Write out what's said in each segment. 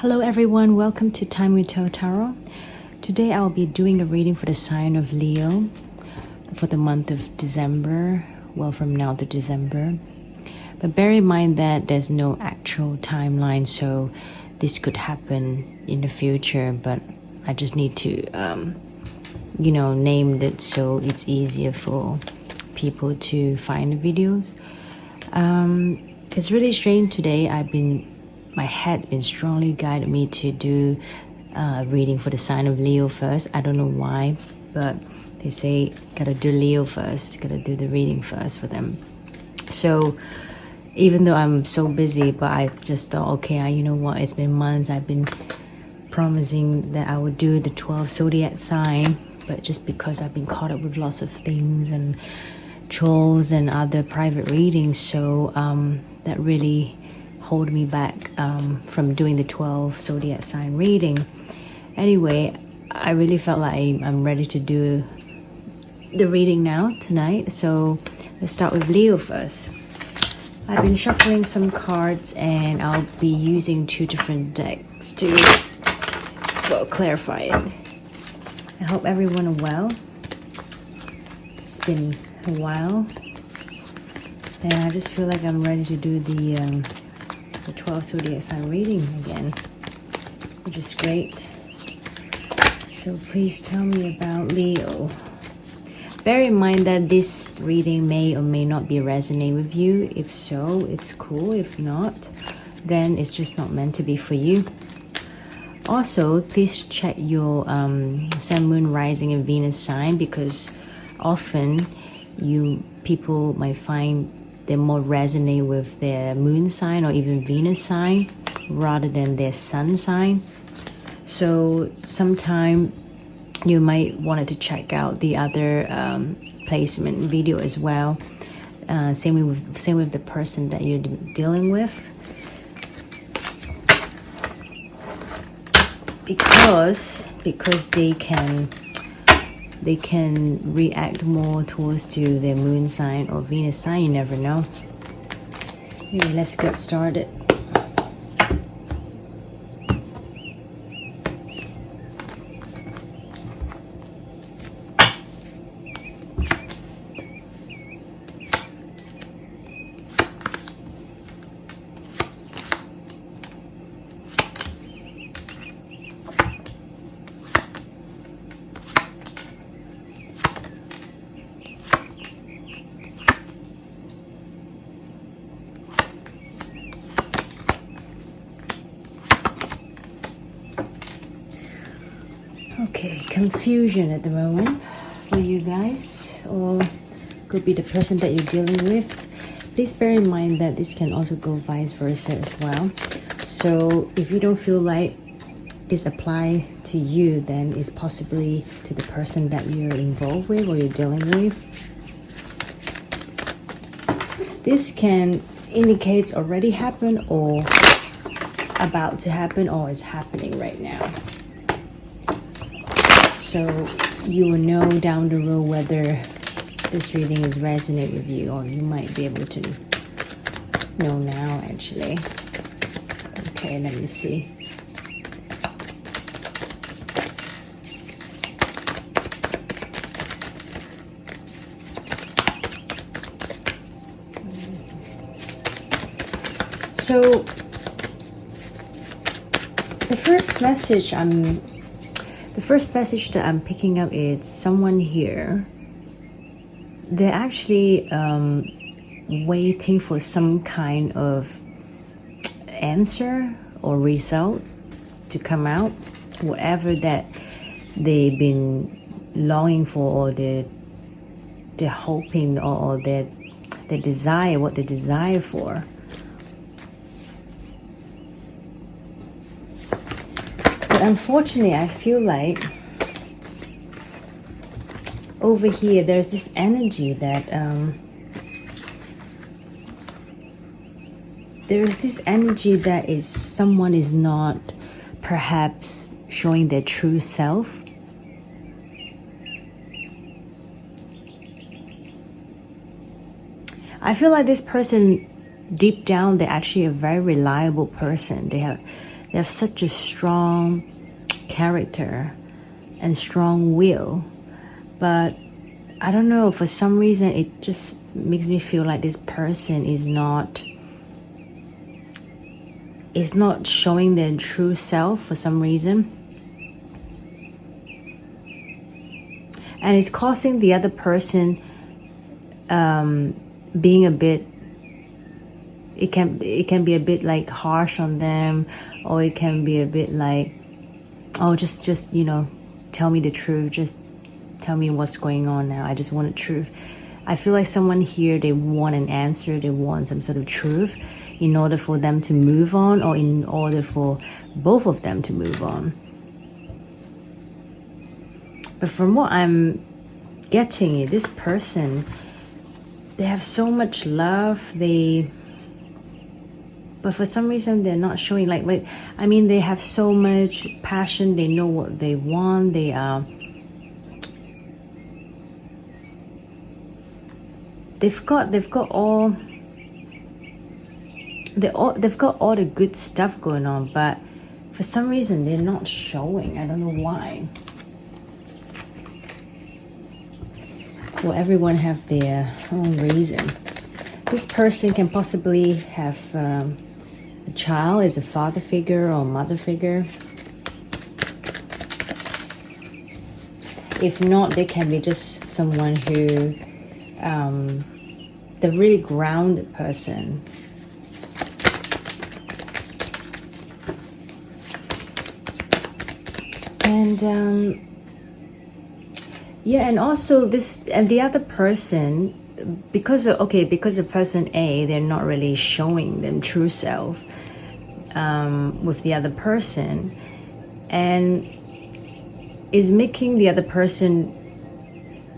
Hello everyone, welcome to Time with Tarot. Today I'll be doing a reading for the sign of Leo for the month of December, well from now to December. But bear in mind that there's no actual timeline, so this could happen in the future, but I just need to name it so it's easier for people to find the videos. It's really strange today. My head's been strongly guided me to do reading for the sign of Leo first. I don't know why, but they say gotta do Leo first, gotta do the reading first for them. So even though I'm so busy, but I just thought, okay, you know what, it's been months. I've been promising that I would do the 12 zodiac sign, but just because I've been caught up with lots of things and chores and other private readings, so that really hold me back from doing the 12 zodiac sign reading. Anyway, I really felt like I'm ready to do the reading now tonight, so let's start with Leo first. I've been shuffling some cards and I'll be using two different decks to clarify it. I hope everyone is well. It's been a while and I just feel like I'm ready to do the 12 zodiac sign reading again, which is great. So please tell me about Leo. Bear in mind that this reading may or may not be resonating with you. If so, it's cool. If not, then it's just not meant to be for you. Also, please check your sun, moon, rising and Venus sign, because often people might find they more resonate with their moon sign or even Venus sign rather than their sun sign. So sometime you might want to check out the other placement video as well. Same with the person that you're dealing with, because they can react more towards to their moon sign or Venus sign. You never know. Anyway, let's get started. Okay, confusion at the moment for you guys, or could be the person that you're dealing with. Please bear in mind that this can also go vice versa as well. So if you don't feel like this apply to you, then it's possibly to the person that you're involved with or you're dealing with. This can indicate already happened or about to happen or is happening right now. So you will know down the road whether this reading is resonate with you, or you might be able to know now actually. Okay, let me see. So the first message that I'm picking up is someone here. They're actually waiting for some kind of answer or results to come out, whatever that they've been longing for, or they're hoping, or they desire, what they desire for. Unfortunately, I feel like over here there's this energy that someone is not perhaps showing their true self. I feel like this person deep down, they're actually a very reliable person. They have such a strong character and strong will, but I don't know, for some reason it just makes me feel like this person is not showing their true self for some reason, and it's causing the other person being a bit, it can be a bit like harsh on them, or it can be a bit like, oh, just you know, tell me the truth, just tell me what's going on now, I just want the truth. I feel like someone here, they want an answer, they want some sort of truth in order for them to move on, or in order for both of them to move on. But from what I'm getting, this person, they have so much love, but for some reason they're not showing, like, I mean, they have so much passion, they know what they want, they've got all the good stuff going on, but for some reason they're not showing. I don't know why. Well, everyone have their own reason. This person can possibly have a child, is a father figure or mother figure. If not, they can be just someone who the really grounded person. And yeah, and also this, and the other person, because of person A, they're not really showing them true self with the other person, and is making the other person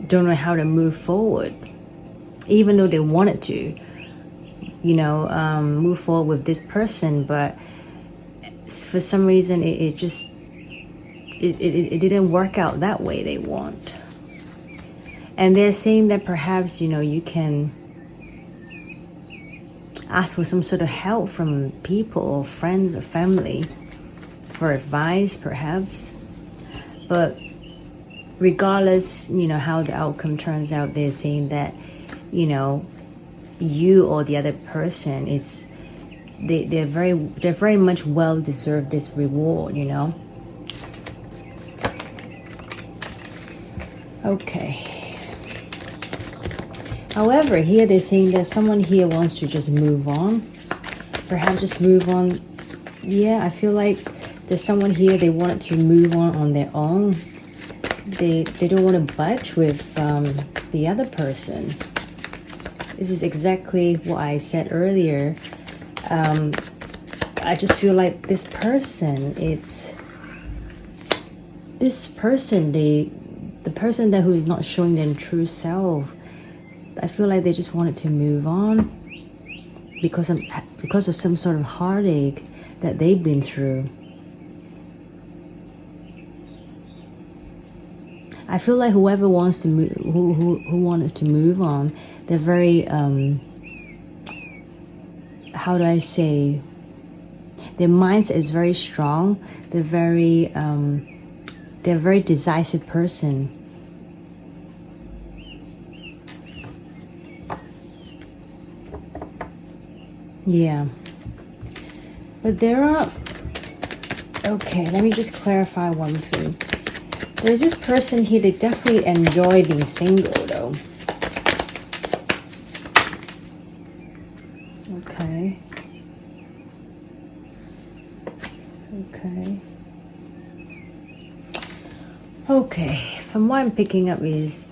don't know how to move forward, even though they wanted to, you know, move forward with this person, but for some reason it didn't work out that way they want. And they're saying that perhaps, you know, you can ask for some sort of help from people or friends or family for advice perhaps. But regardless, you know, how the outcome turns out, they're saying that, you know, you or the other person is, they're very much well deserved this reward, you know. Okay. However, here they're saying that someone here wants to just move on. Perhaps just move on. Yeah, I feel like there's someone here, they wanted to move on their own. They don't want to budge with the other person. This is exactly what I said earlier. I just feel like the person that who is not showing their true self, I feel like they just wanted to move on because of some sort of heartache that they've been through. I feel like whoever wants to move, who wants to move on, they're very how do I say? Their mindset is very strong. They're very decisive person. Yeah. But there are, okay, let me just clarify one thing. There's this person here, they definitely enjoy being single though. Okay. Okay, from what I'm picking up is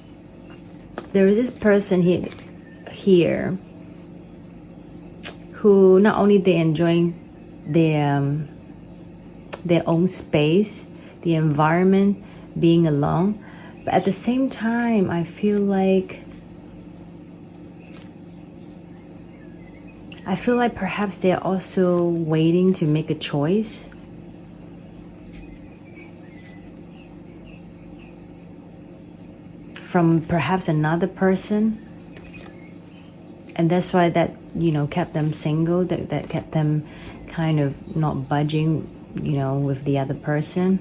there is this person here who not only they enjoying their own space, the environment, being alone, but at the same time I feel like perhaps they're also waiting to make a choice. From perhaps another person, and that's why that, you know, kept them single, that kept them kind of not budging you know, with the other person.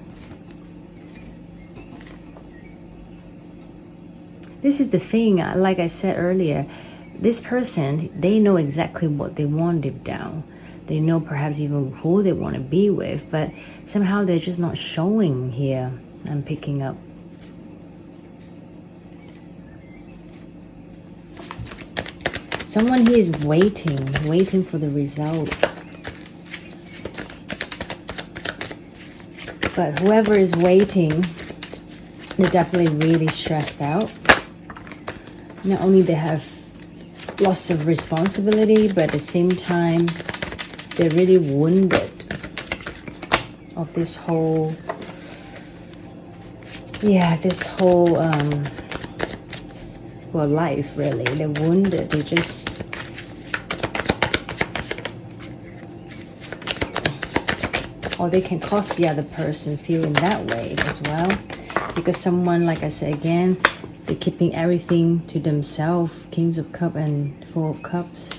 This is the thing, like I said earlier, this person, they know exactly what they want deep down. They know perhaps even who they want to be with, but somehow they're just not showing here. I'm picking up. Someone here is waiting for the results. But whoever is waiting, they're definitely really stressed out. Not only they have lots of responsibility, but at the same time, they're really wounded of this whole, this whole, well, life really. They're wounded. They just, or they can cause the other person feeling that way as well. Because someone, like I said again, they're keeping everything to themselves. Kings of Cups and Four of Cups.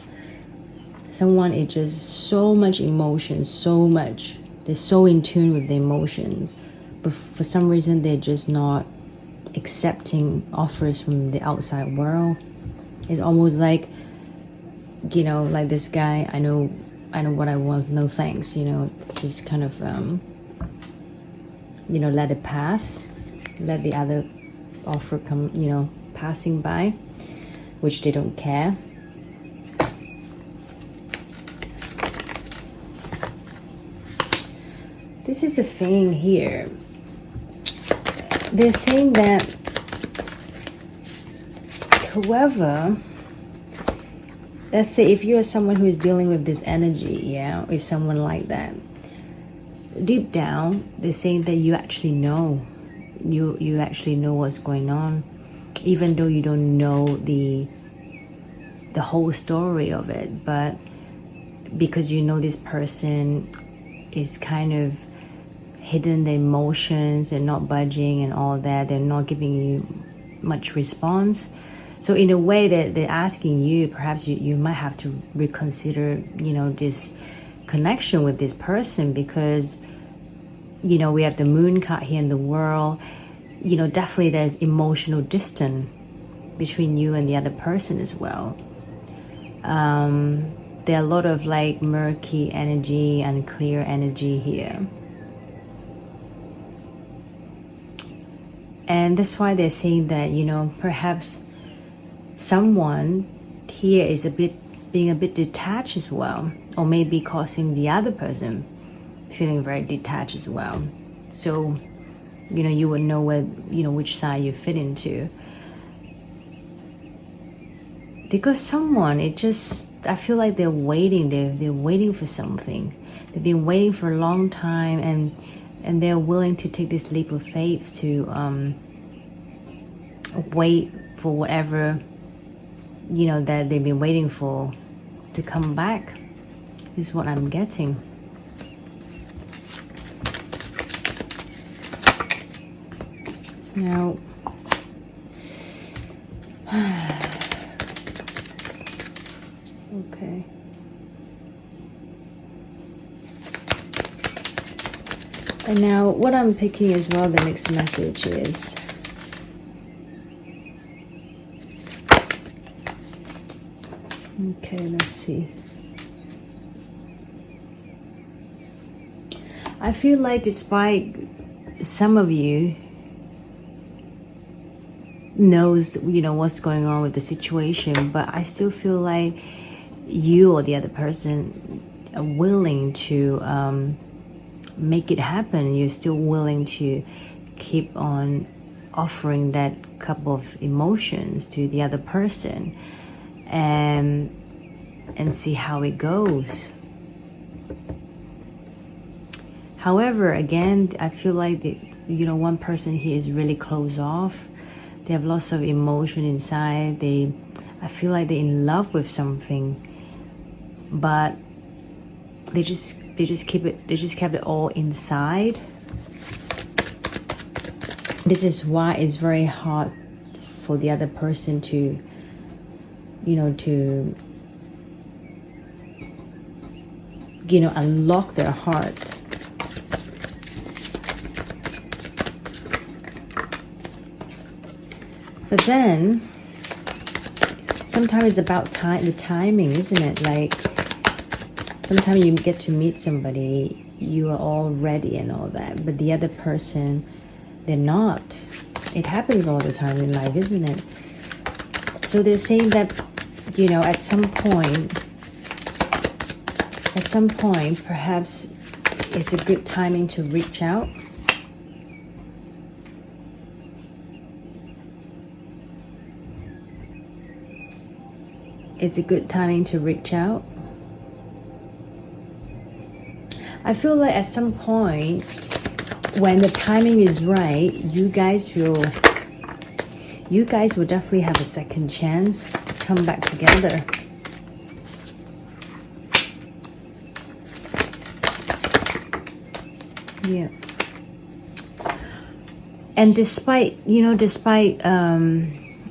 Someone is just so much emotion, so much. They're so in tune with the emotions. But for some reason, they're just not accepting offers from the outside world. It's almost like, you know, like this guy, I know what I want, no thanks, you know, just kind of, you know, let it pass. Let the other offer come, you know, passing by, which they don't care. This is the thing here. They're saying that whoever, let's say if you are someone who is dealing with this energy, is someone like that, deep down, they're saying that you actually know. You actually know what's going on, even though you don't know the whole story of it. But because you know this person is kind of hidden the emotions and not budging and all that, they're not giving you much response. So in a way that they're asking you, perhaps you might have to reconsider, you know, this connection with this person, because you know, we have the moon card here in the world. You know, definitely there's emotional distance between you and the other person as well. There are a lot of like murky energy, unclear energy here. And that's why they're saying that, you know, perhaps someone here is being a bit detached as well, or maybe causing the other person feeling very detached as well. So, you know, you would know where, you know, which side you fit into. Because someone, I feel like they're waiting. They're waiting for something. They've been waiting for a long time, and they're willing to take this leap of faith to wait for whatever, you know, that they've been waiting for to come back. This is what I'm getting. Now, okay. And now what I'm picking as well, the next message is, okay, let's see. I feel like despite some of you knows, you know, what's going on with the situation, but I still feel like you or the other person are willing to make it happen. You're still willing to keep on offering that cup of emotions to the other person and see how it goes. However, again, I feel like you know, one person here is really closed off. They have lots of emotion inside. I feel like they're in love with something, but they just kept it all inside. This is why it's very hard for the other person to, you know, unlock their heart. But then sometimes it's about the timing, isn't it? Like sometimes you get to meet somebody, you are all ready and all that, but the other person, they're not. It happens all the time in life, isn't it? So they're saying that, you know, at some point perhaps it's a good timing to reach out. It's a good timing to reach out. I feel like at some point when the timing is right, you guys will definitely have a second chance to come back together. Yeah. And despite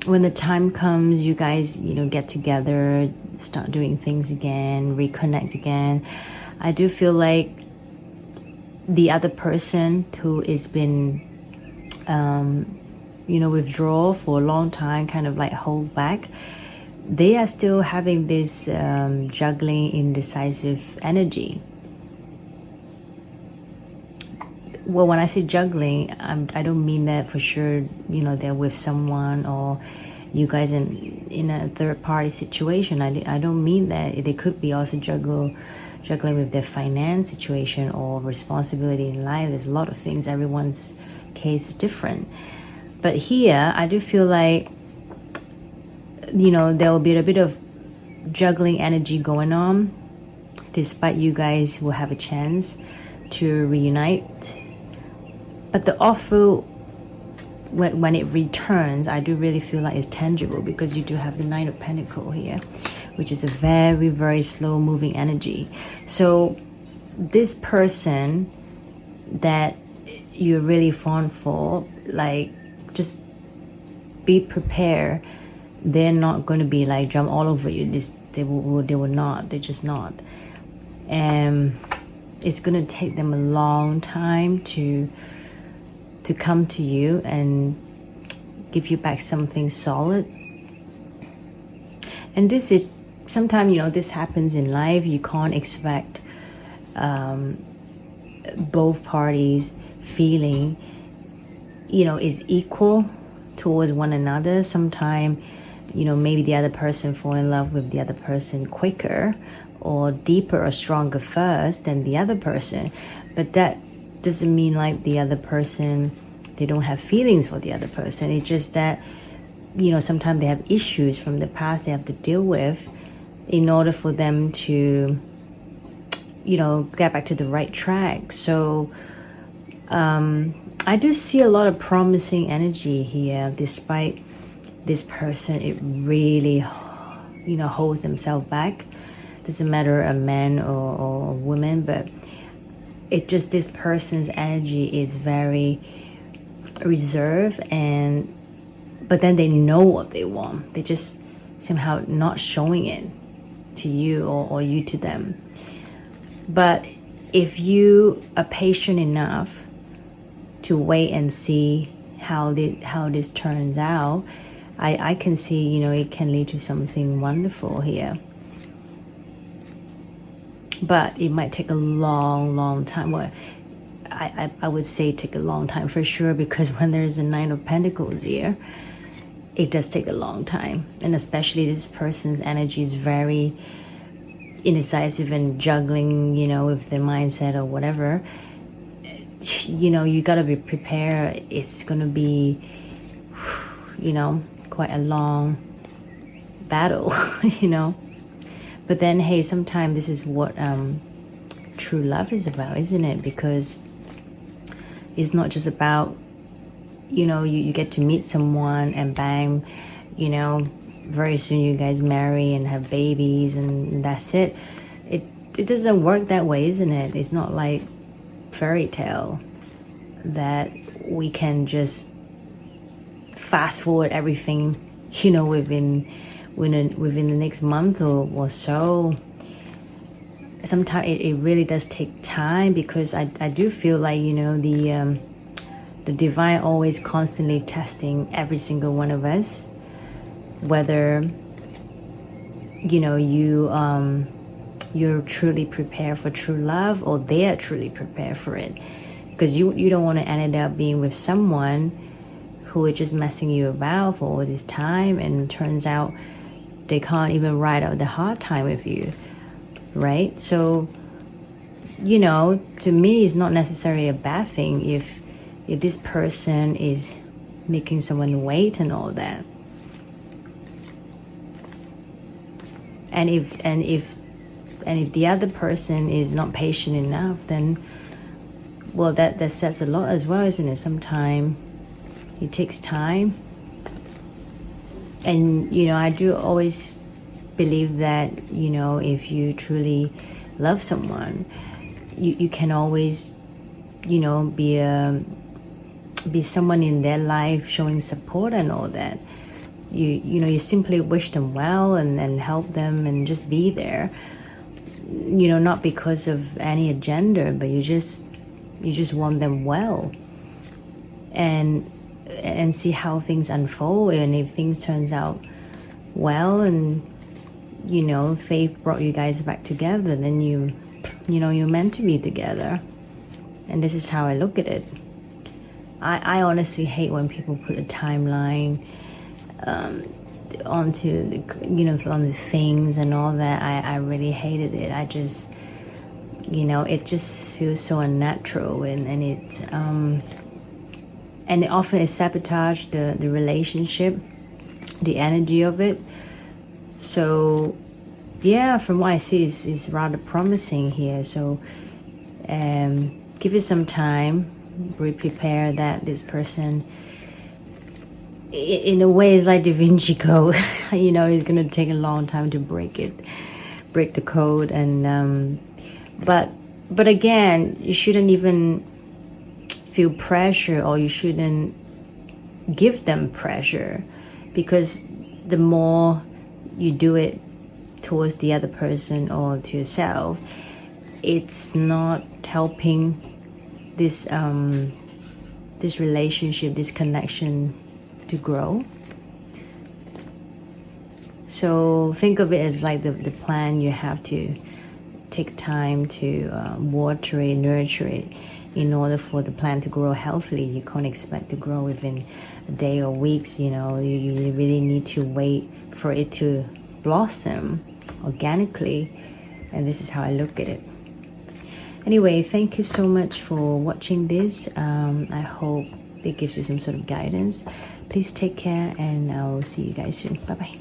when the time comes, you guys, get together, start doing things again, reconnect again, I do feel like the other person who has been, withdraw for a long time, kind of like hold back, they are still having this juggling, indecisive energy. Well, when I say juggling, I don't mean that for sure, they're with someone or you guys in a third party situation. I don't mean that. They could be also juggling with their finance situation or responsibility in life. There's a lot of things. Everyone's case is different. But here, I do feel like, there will be a bit of juggling energy going on, despite you guys will have a chance to reunite. But the offer, when it returns, I do really feel like it's tangible, because you do have the Nine of Pentacles here, which is a very, very slow moving energy. So this person that you're really fond for, like, just be prepared. They're not going to be like jump all over you. They will not. They're just not. And it's going to take them a long time to come to you and give you back something solid. And this is sometimes, this happens in life. You can't expect both parties feeling, is equal towards one another. Sometimes, maybe the other person fall in love with the other person quicker or deeper or stronger first than the other person. But that doesn't mean like the other person, they don't have feelings for the other person. It's just that, sometimes they have issues from the past they have to deal with in order for them to, get back to the right track. So I do see a lot of promising energy here, despite this person, it really, holds themselves back. Doesn't matter a man or a woman, but it just, this person's energy is very reserved, but then they know what they want. They just somehow not showing it to you or you to them. But if you are patient enough to wait and see how this turns out, I can see, it can lead to something wonderful here. But it might take a long time. Well, I would say take a long time for sure, because when there's a Nine of Pentacles here, it does take a long time. And especially this person's energy is very indecisive and juggling, with their mindset or whatever. You gotta be prepared. It's gonna be, quite a long battle, But then, hey, sometimes this is what true love is about, isn't it? Because it's not just about, you get to meet someone and bang, very soon you guys marry and have babies and that's it. It doesn't work that way, isn't it? It's not like fairy tale that we can just fast forward everything, within the next month or so. Sometimes it really does take time, because I do feel like, the divine always constantly testing every single one of us, whether you're truly prepared for true love, or they are truly prepared for it. Because you don't want to end up being with someone who is just messing you about for all this time, and turns out they can't even ride out the hard time with you, right? So, to me, it's not necessarily a bad thing if this person is making someone wait and all that. And if the other person is not patient enough, then, well, that says a lot as well, isn't it? Sometimes it takes time. And, I do always believe that, if you truly love someone, you can always, be someone in their life showing support and all that. You simply wish them well and help them and just be there. Not because of any agenda, but you just want them well, and see how things unfold. And if things turns out well, and faith brought you guys back together, then you're meant to be together. And this is how I look at it. I honestly hate when people put a timeline onto on the things and all that. I really hated it. I just it just feels so unnatural, and it often sabotage the relationship, the energy of it. So yeah, from what I see, is rather promising here. So give it some time. Be prepared that this person, in a way, is like Da Vinci Code. It's gonna take a long time to break the code. And but again, you shouldn't even feel pressure, or you shouldn't give them pressure, because the more you do it towards the other person or to yourself, it's not helping this relationship, this connection to grow. So think of it as like the plant. You have to take time to water it, nurture it, in order for the plant to grow healthily. You can't expect to grow within a day or weeks. You really need to wait for it to blossom organically. And this is how I look at it. Anyway, thank you so much for watching this. I hope it gives you some sort of guidance. Please take care, and I'll see you guys soon. Bye bye.